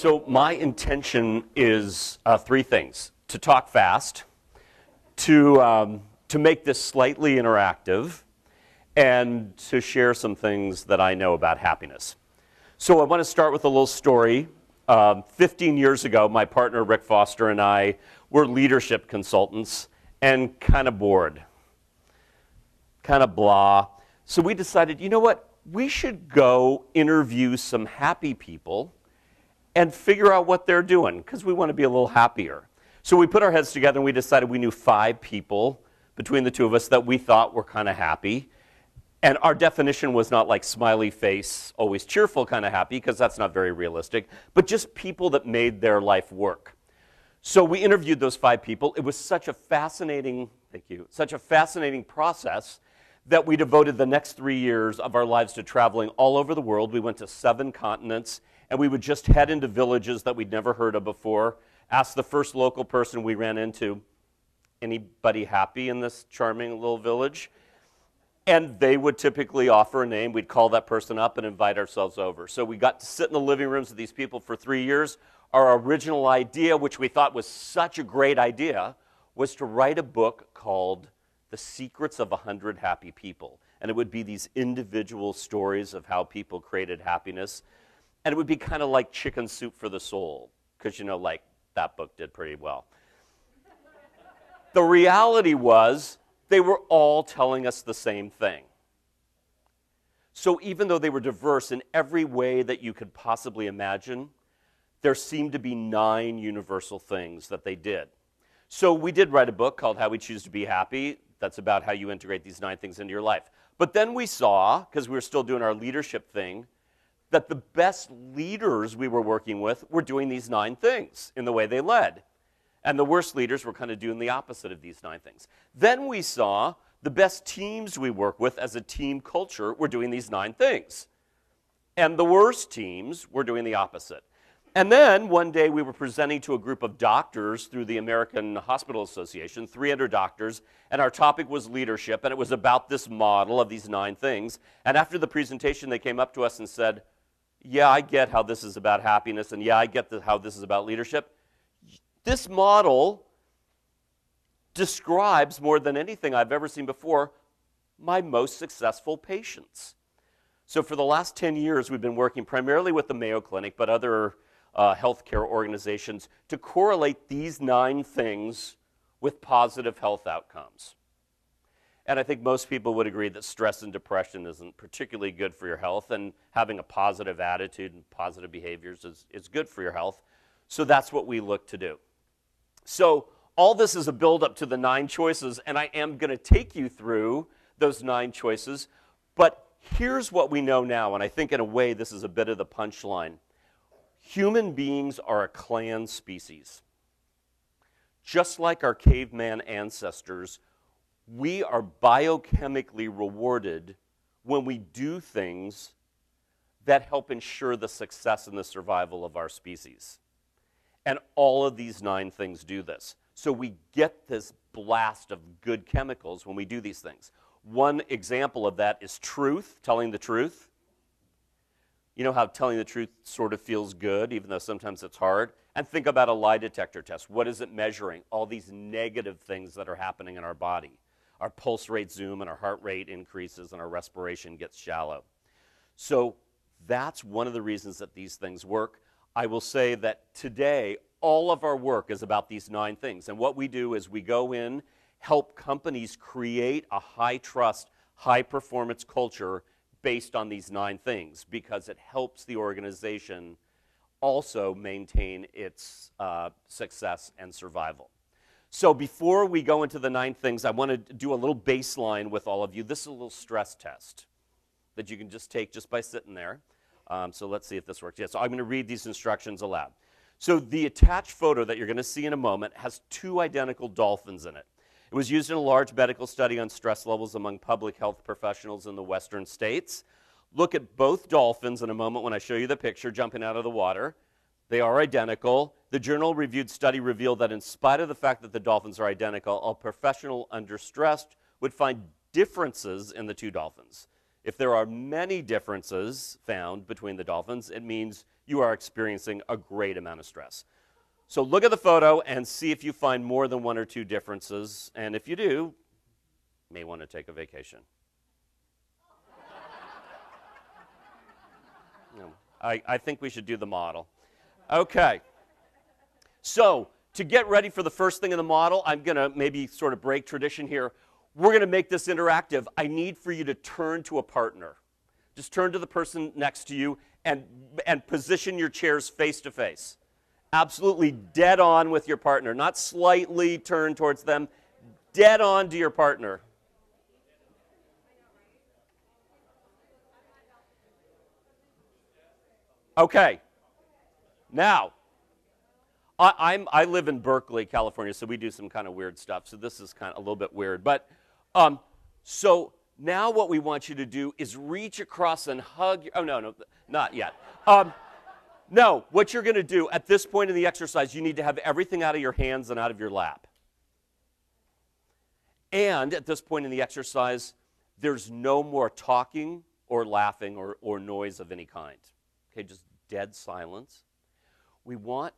So my intention is three things: to talk fast, to make this slightly interactive, and to share some things that I know about happiness. So I want to start with a little story. 15 years ago, my partner Rick Foster and I were leadership consultants and kind of bored, kind of blah. So we decided, you know what, we should go interview some happy people and figure out what they're doing, because we want to be a little happier. So we put our heads together and we decided we knew 5 people between the two of us that we thought were kind of happy. And our definition was not like smiley face, always cheerful kind of happy, because that's not very realistic, but just people that made their life work. So we interviewed those 5 people. It was such a fascinating, such a fascinating process that we devoted the next 3 years of our lives to traveling all over the world. We went to 7 continents, and we would just head into villages that we'd never heard of before, ask the first local person we ran into, anybody happy in this charming little village? And they would typically offer a name. We'd call that person up and invite ourselves over. So we got to sit in the living rooms of these people for 3 years. Our original idea, which we thought was such a great idea, was to write a book called The Secrets of 100 Happy People. And it would be these individual stories of how people created happiness. And it would be kind of like Chicken Soup for the Soul, because, you know, like, that book did pretty well. The reality was, they were all telling us the same thing. So even though they were diverse in every way that you could possibly imagine, there seemed to be 9 universal things that they did. So we did write a book called How We Choose to Be Happy. That's about how you integrate these 9 things into your life. But then we saw, because we were still doing our leadership thing, that the best leaders we were working with were doing these 9 things in the way they led. And the worst leaders were kind of doing the opposite of these 9 things. Then we saw the best teams we work with as a team culture were doing these 9 things. And the worst teams were doing the opposite. And then one day we were presenting to a group of doctors through the American Hospital Association, 300 doctors, and our topic was leadership, and it was about this model of these 9 things. And after the presentation, they came up to us and said, yeah, I get how this is about happiness, and yeah, I get how this is about leadership. This model describes, more than anything I've ever seen before, my most successful patients. So for the last 10 years, we've been working primarily with the Mayo Clinic, but other healthcare organizations, to correlate these 9 things with positive health outcomes. And I think most people would agree that stress and depression isn't particularly good for your health, and having a positive attitude and positive behaviors is good for your health. So that's what we look to do. So all this is a build-up to the 9 choices, and I am going to take you through those 9 choices. But here's what we know now, and I think in a way this is a bit of the punchline. Human beings are a clan species. Just like our caveman ancestors, we are biochemically rewarded when we do things that help ensure the success and the survival of our species. And all of these 9 things do this. So we get this blast of good chemicals when we do these things. One example of that is truth, telling the truth. You know how telling the truth sort of feels good, even though sometimes it's hard? And think about a lie detector test. What is it measuring? All these negative things that are happening in our body. Our pulse rates zoom, and our heart rate increases, and our respiration gets shallow. So that's one of the reasons that these things work. I will say that today, all of our work is about these 9 things. And what we do is we go in, help companies create a high-trust, high-performance culture based on these 9 things, because it helps the organization also maintain its success and survival. So before we go into the 9 things, I want to do a little baseline with all of you. This is a little stress test that you can just take just by sitting there. So let's see if this works. Yeah, so I'm going to read these instructions aloud. So the attached photo that you're going to see in a moment has 2 identical dolphins in it. It was used in a large medical study on stress levels among public health professionals in the western states. Look at both dolphins in a moment when I show you the picture jumping out of the water. They are identical. The journal-reviewed study revealed that in spite of the fact that the dolphins are identical, a professional under stress would find differences in the 2 dolphins. If there are many differences found between the dolphins, it means you are experiencing a great amount of stress. So look at the photo and see if you find more than one or two differences. And if you do, you may want to take a vacation. I think we should do the model. Okay. So to get ready for the first thing in the model, I'm going to maybe sort of break tradition here. We're going to make this interactive. I need for you to turn to a partner. Just turn to the person next to you and position your chairs face to face. Absolutely dead on with your partner, not slightly turned towards them, dead on to your partner. Okay. Now, I live in Berkeley, California, so we do some kind of weird stuff. So this is kind of a little bit weird. But so now what we want you to do is reach across and hug. Oh, no, not yet. No, what you're going to do at this point in the exercise, you need to have everything out of your hands and out of your lap. And at this point in the exercise, there's no more talking or laughing or noise of any kind. Okay, just dead silence. We want,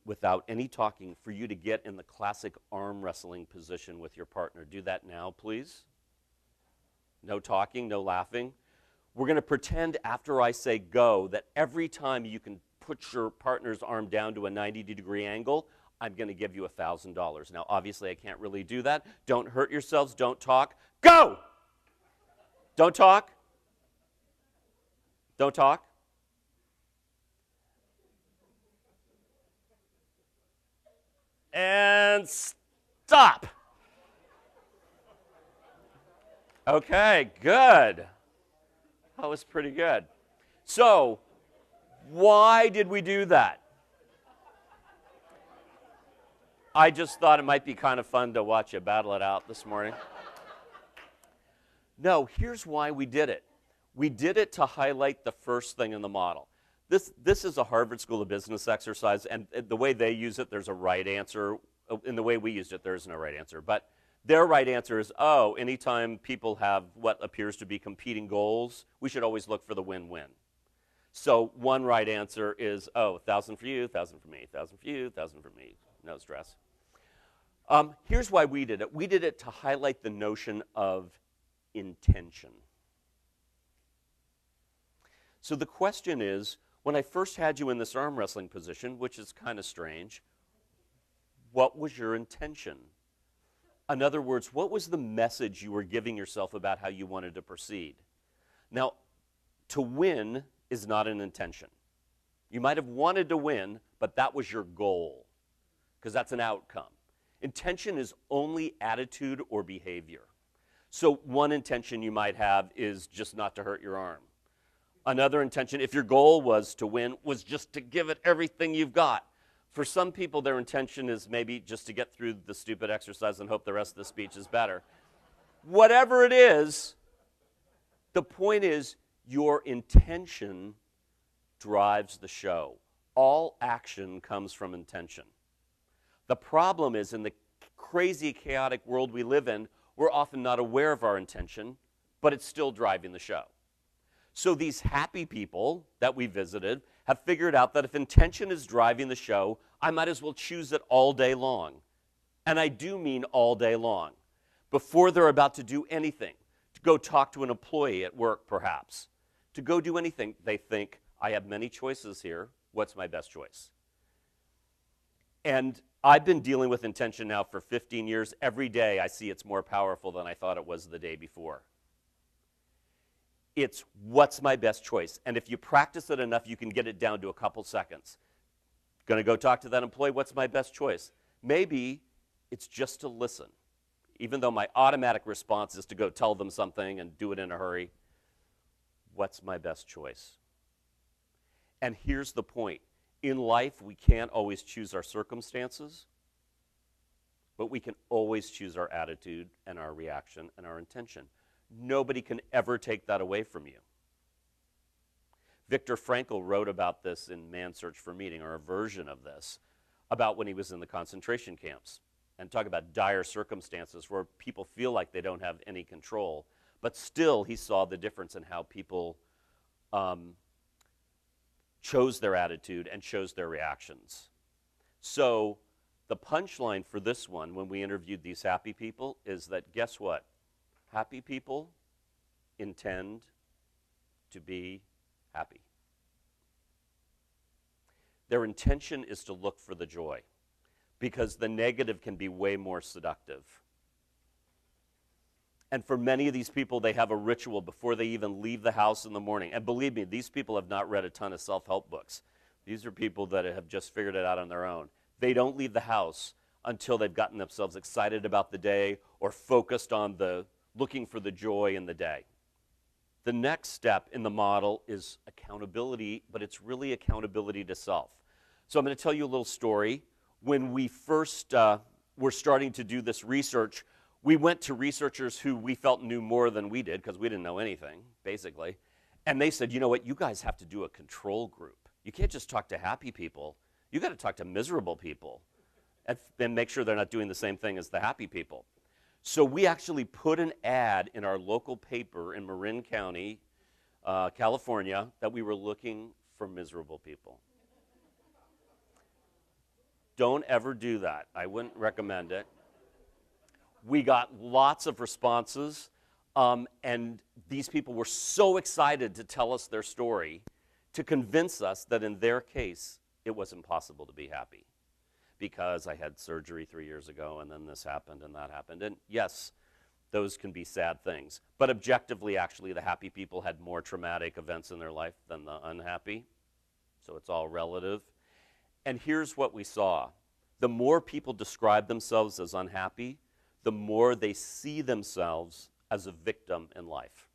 without any talking, for you to get in the classic arm wrestling position with your partner. Do that now, please. No talking, no laughing. We're going to pretend after I say go that every time you can put your partner's arm down to a 90-degree angle, I'm going to give you $1,000. Now, obviously, I can't really do that. Don't hurt yourselves. Don't talk. Go! Don't talk. Don't talk. And stop. Okay, good. That was pretty good. So, why did we do that? I just thought it might be kind of fun to watch you battle it out this morning. No, here's why we did it. We did it to highlight the first thing in the model. This is a Harvard School of Business exercise, and the way they use it, there's a right answer. In the way we used it, there is no right answer. But their right answer is, oh, anytime people have what appears to be competing goals, we should always look for the win-win. So one right answer is, oh, 1,000 for you, 1,000 for me, 1,000 for you, 1,000 for me. No stress. Here's why we did it. We did it to highlight the notion of intention. So the question is, when I first had you in this arm wrestling position, which is kind of strange, what was your intention? In other words, what was the message you were giving yourself about how you wanted to proceed? Now, to win is not an intention. You might have wanted to win, but that was your goal, because that's an outcome. Intention is only attitude or behavior. So one intention you might have is just not to hurt your arm. Another intention, if your goal was to win, was just to give it everything you've got. For some people, their intention is maybe just to get through the stupid exercise and hope the rest of the speech is better. Whatever it is, the point is your intention drives the show. All action comes from intention. The problem is, in the crazy, chaotic world we live in, we're often not aware of our intention, but it's still driving the show. So these happy people that we visited have figured out that if intention is driving the show, I might as well choose it all day long. And I do mean all day long. Before they're about to do anything, to go talk to an employee at work perhaps, to go do anything, they think, I have many choices here. What's my best choice? And I've been dealing with intention now for 15 years. Every day I see it's more powerful than I thought it was the day before. It's what's my best choice. And if you practice it enough, you can get it down to a couple seconds. Going to go talk to that employee, what's my best choice? Maybe it's just to listen. Even though my automatic response is to go tell them something and do it in a hurry, what's my best choice? And here's the point. In life, we can't always choose our circumstances, but we can always choose our attitude and our reaction and our intention. Nobody can ever take that away from you. Viktor Frankl wrote about this in Man's Search for Meaning, or a version of this, about when he was in the concentration camps, and talk about dire circumstances where people feel like they don't have any control. But still, he saw the difference in how people chose their attitude and chose their reactions. So the punchline for this one, when we interviewed these happy people, is that guess what? Happy people intend to be happy. Their intention is to look for the joy, because the negative can be way more seductive. And for many of these people, they have a ritual before they even leave the house in the morning. And believe me, these people have not read a ton of self-help books. These are people that have just figured it out on their own. They don't leave the house until they've gotten themselves excited about the day or focused on looking for the joy in the day. The next step in the model is accountability, but it's really accountability to self. So I'm going to tell you a little story. When we first were starting to do this research, we went to researchers who we felt knew more than we did, because we didn't know anything, basically. And they said, you know what, you guys have to do a control group. You can't just talk to happy people. You got to talk to miserable people and make sure they're not doing the same thing as the happy people. So we actually put an ad in our local paper in Marin County, California, that we were looking for miserable people. Don't ever do that. I wouldn't recommend it. We got lots of responses, and these people were so excited to tell us their story, to convince us that in their case, it was impossible to be happy. Because I had surgery 3 years ago, and then this happened and that happened. And yes, those can be sad things. But objectively, actually, the happy people had more traumatic events in their life than the unhappy. So it's all relative. And here's what we saw. The more people describe themselves as unhappy, the more they see themselves as a victim in life.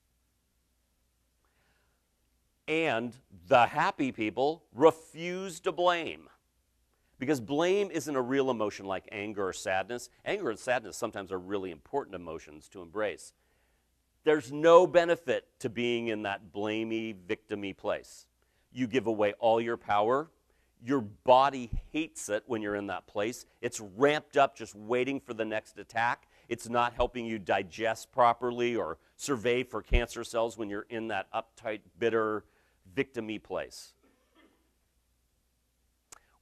And the happy people refuse to blame. Because blame isn't a real emotion like anger or sadness. Anger and sadness sometimes are really important emotions to embrace. There's no benefit to being in that blamey, victim-y place. You give away all your power. Your body hates it when you're in that place. It's ramped up just waiting for the next attack. It's not helping you digest properly or survey for cancer cells when you're in that uptight, bitter, victim-y place.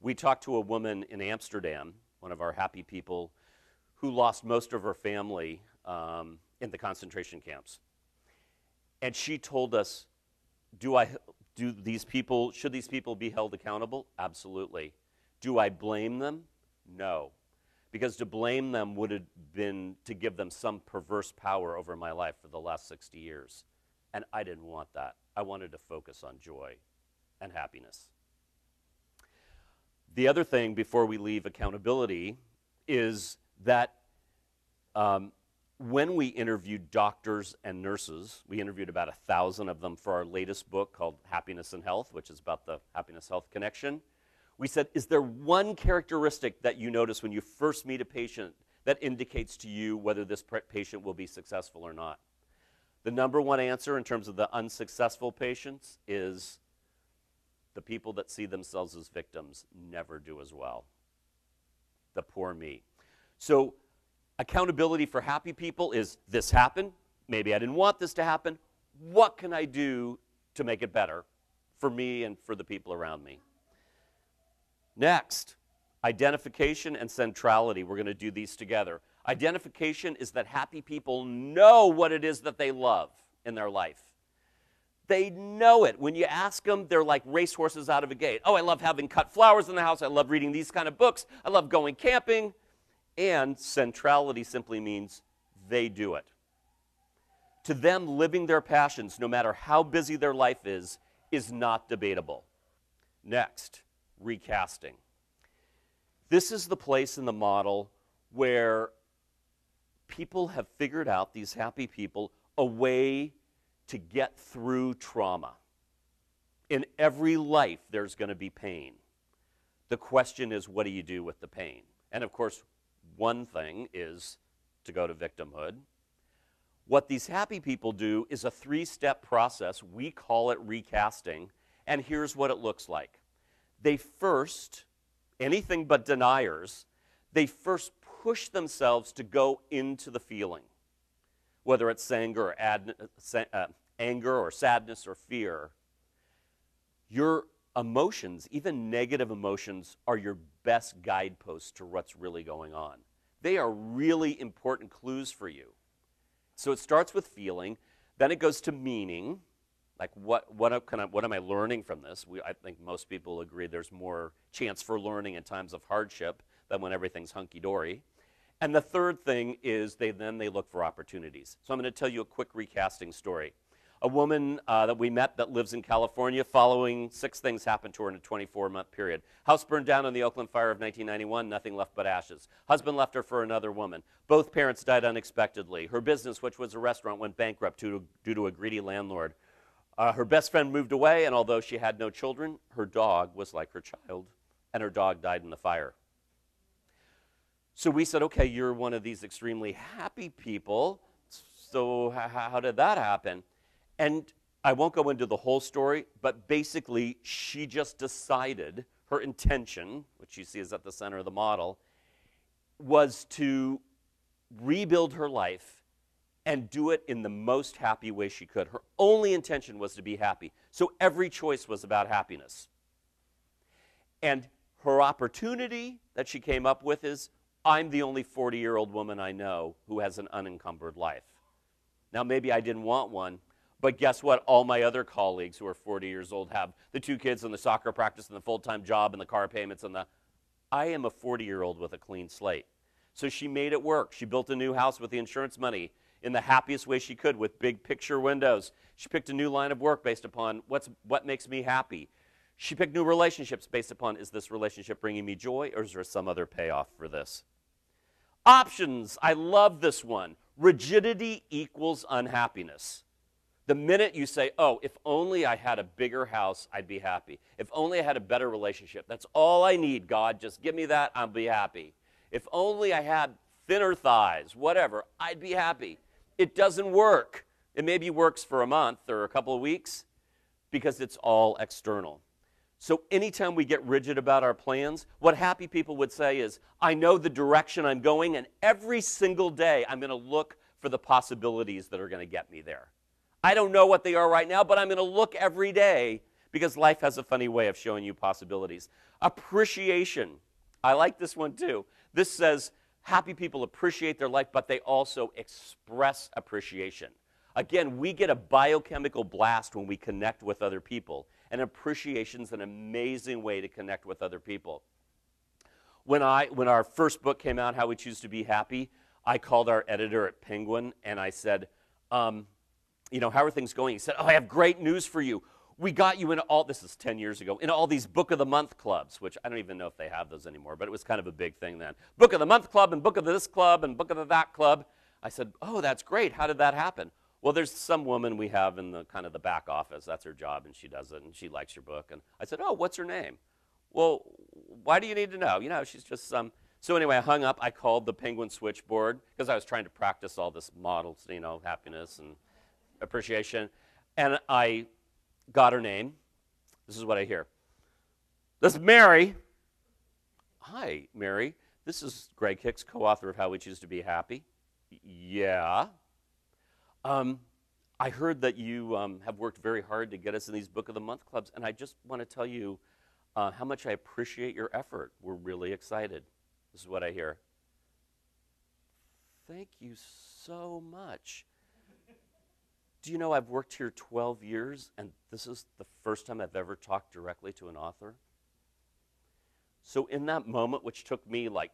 We talked to a woman in Amsterdam, one of our happy people, who lost most of her family in the concentration camps. And she told us, should these people be held accountable? Absolutely. Do I blame them? No. Because to blame them would have been to give them some perverse power over my life for the last 60 years. And I didn't want that. I wanted to focus on joy and happiness. The other thing before we leave accountability is that when we interviewed doctors and nurses, we interviewed about 1,000 of them for our latest book called Happiness and Health, which is about the happiness-health connection. We said, is there one characteristic that you notice when you first meet a patient that indicates to you whether this patient will be successful or not? The number one answer in terms of the unsuccessful patients is the people that see themselves as victims never do as well. The poor me. So accountability for happy people is, this happened, maybe I didn't want this to happen, what can I do to make it better for me and for the people around me? Next, identification and centrality. We're going to do these together. Identification is that happy people know what it is that they love in their life. They know it. When you ask them, they're like racehorses out of a gate. Oh, I love having cut flowers in the house. I love reading these kind of books. I love going camping. And centrality simply means they do it. To them, living their passions, no matter how busy their life is not debatable. Next, recasting. This is the place in the model where people have figured out, these happy people, a way to get through trauma. In every life, there's going to be pain. The question is, what do you do with the pain? And of course, one thing is to go to victimhood. What these happy people do is a 3-step process. We call it recasting, and here's what it looks like. They first, anything but deniers, they first push themselves to go into the feeling. whether it's anger or sadness or fear, your emotions, even negative emotions, are your best guideposts to what's really going on. They are really important clues for you. So it starts with feeling, then it goes to meaning, like what am I learning from this? I think most people agree there's more chance for learning in times of hardship than when everything's hunky-dory. And the third thing is they look for opportunities. So I'm going to tell you a quick recasting story. A woman that we met that lives in California, following 6 things happened to her in a 24-month period. House burned down in the Oakland fire of 1991, nothing left but ashes. Husband left her for another woman. Both parents died unexpectedly. Her business, which was a restaurant, went bankrupt due to a greedy landlord. Her best friend moved away, and although she had no children, her dog was like her child, and her dog died in the fire. So we said, okay, you're one of these extremely happy people, so how did that happen? And I won't go into the whole story, but basically she just decided her intention, which you see is at the center of the model, was to rebuild her life and do it in the most happy way she could. Her only intention was to be happy. So every choice was about happiness. And her opportunity that she came up with is, I'm the only 40-year-old woman I know who has an unencumbered life. Now, maybe I didn't want one, but guess what? All my other colleagues who are 40 years old have the 2 kids and the soccer practice and the full-time job and the car payments and I am a 40-year-old with a clean slate. So she made it work. She built a new house with the insurance money in the happiest way she could with big picture windows. She picked a new line of work based upon what makes me happy. She picked new relationships based upon, is this relationship bringing me joy, or is there some other payoff for this? Options. I love this one. Rigidity equals unhappiness. The minute you say, oh, if only I had a bigger house, I'd be happy. If only I had a better relationship. That's all I need, God. Just give me that, I'll be happy. If only I had thinner thighs, whatever, I'd be happy. It doesn't work. It maybe works for a month or a couple of weeks because it's all external. So anytime we get rigid about our plans, what happy people would say is, I know the direction I'm going, and every single day I'm going to look for the possibilities that are going to get me there. I don't know what they are right now, but I'm going to look every day because life has a funny way of showing you possibilities. Appreciation. I like this one too. This says happy people appreciate their life, but they also express appreciation. Again, we get a biochemical blast when we connect with other people, and appreciation is an amazing way to connect with other people. When our first book came out, How We Choose to Be Happy, I called our editor at Penguin, and I said, you know, how are things going? He said, oh, I have great news for you. We got you into all, this is 10 years ago, into all these Book of the Month clubs, which I don't even know if they have those anymore, but it was kind of a big thing then. Book of the Month club and Book of this club and Book of that club. I said, oh, that's great. How did that happen? Well, there's some woman we have in the kind of the back office. That's her job, and she does it, and she likes your book. And I said, oh, what's her name? Well, why do you need to know? You know, she's just some. So anyway, I hung up. I called the Penguin switchboard because I was trying to practice all this models, you know, happiness and appreciation. And I got her name. This is what I hear. This is Mary. Hi, Mary. This is Greg Hicks, co-author of How We Choose to Be Happy. Yeah. I heard that you have worked very hard to get us in these Book of the Month clubs, and I just want to tell you how much I appreciate your effort. We're really excited. This is what I hear. Thank you so much. Do you know I've worked here 12 years, and this is the first time I've ever talked directly to an author? So in that moment, which took me like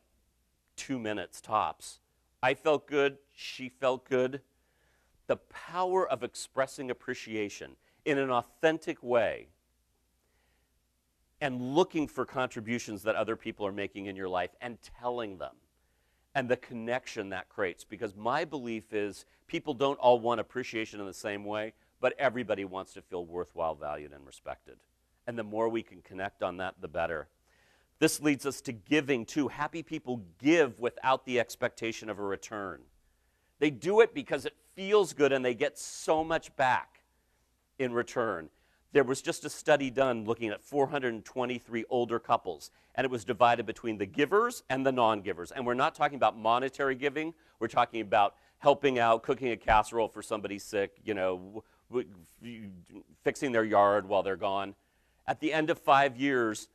2 minutes tops, I felt good, she felt good. The power of expressing appreciation in an authentic way and looking for contributions that other people are making in your life and telling them, and the connection that creates. Because my belief is people don't all want appreciation in the same way, but everybody wants to feel worthwhile, valued, and respected. And the more we can connect on that, the better. This leads us to giving, too. Happy people give without the expectation of a return. They do it because it feels good, and they get so much back in return. There was just a study done looking at 423 older couples, and it was divided between the givers and the non-givers. And we're not talking about monetary giving. We're talking about helping out, cooking a casserole for somebody sick, you know, fixing their yard while they're gone. At the end of 5 years,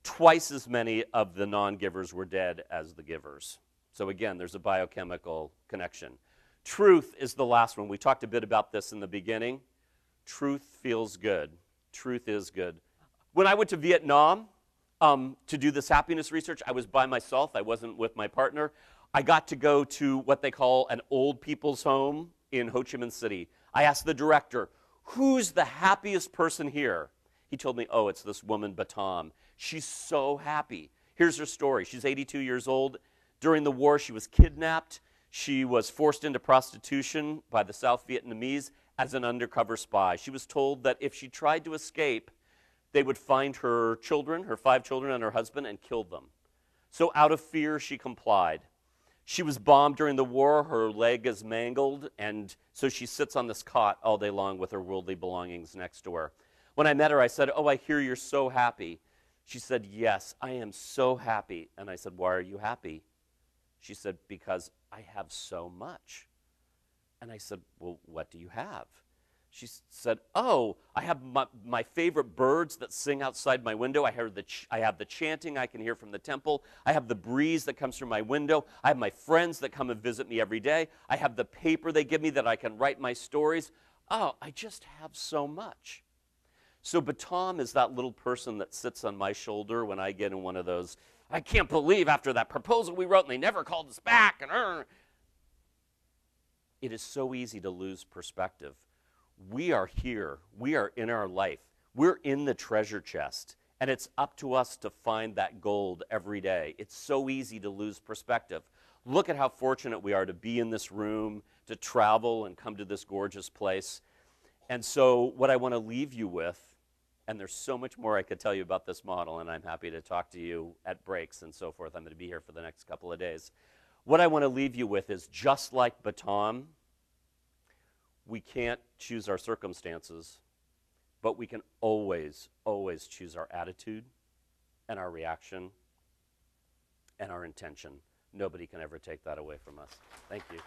twice as many of the non-givers were dead as the givers. So again, there's a biochemical connection. Truth is the last one. We talked a bit about this in the beginning. Truth feels good. Truth is good. When I went to Vietnam to do this happiness research, I was by myself. I wasn't with my partner. I got to go to what they call an old people's home in Ho Chi Minh City. I asked the director, who's the happiest person here? He told me, oh, it's this woman, Putnam. She's so happy. Here's her story. She's 82 years old. During the war, she was kidnapped. She was forced into prostitution by the South Vietnamese as an undercover spy. She was told that if she tried to escape, they would find her children, her 5 children and her husband, and kill them. So out of fear, she complied. She was bombed during the war. Her leg is mangled, and so she sits on this cot all day long with her worldly belongings next to her. When I met her, I said, oh, I hear you're so happy. She said, yes, I am so happy. And I said, why are you happy? She said, because I have so much. And I said, well, what do you have? She said, oh, I have my favorite birds that sing outside my window. I have the chanting I can hear from the temple. I have the breeze that comes through my window. I have my friends that come and visit me every day. I have the paper they give me that I can write my stories. Oh, I just have so much. So Putnam is that little person that sits on my shoulder when I get in one of those, I can't believe after that proposal we wrote and they never called us back. It is so easy to lose perspective. We are here. We are in our life. We're in the treasure chest. And it's up to us to find that gold every day. It's so easy to lose perspective. Look at how fortunate we are to be in this room, to travel and come to this gorgeous place. And so what I want to leave you with, and there's so much more I could tell you about this model, and I'm happy to talk to you at breaks and so forth. I'm going to be here for the next couple of days. What I want to leave you with is just like Putnam, we can't choose our circumstances, but we can always, always choose our attitude and our reaction and our intention. Nobody can ever take that away from us. Thank you.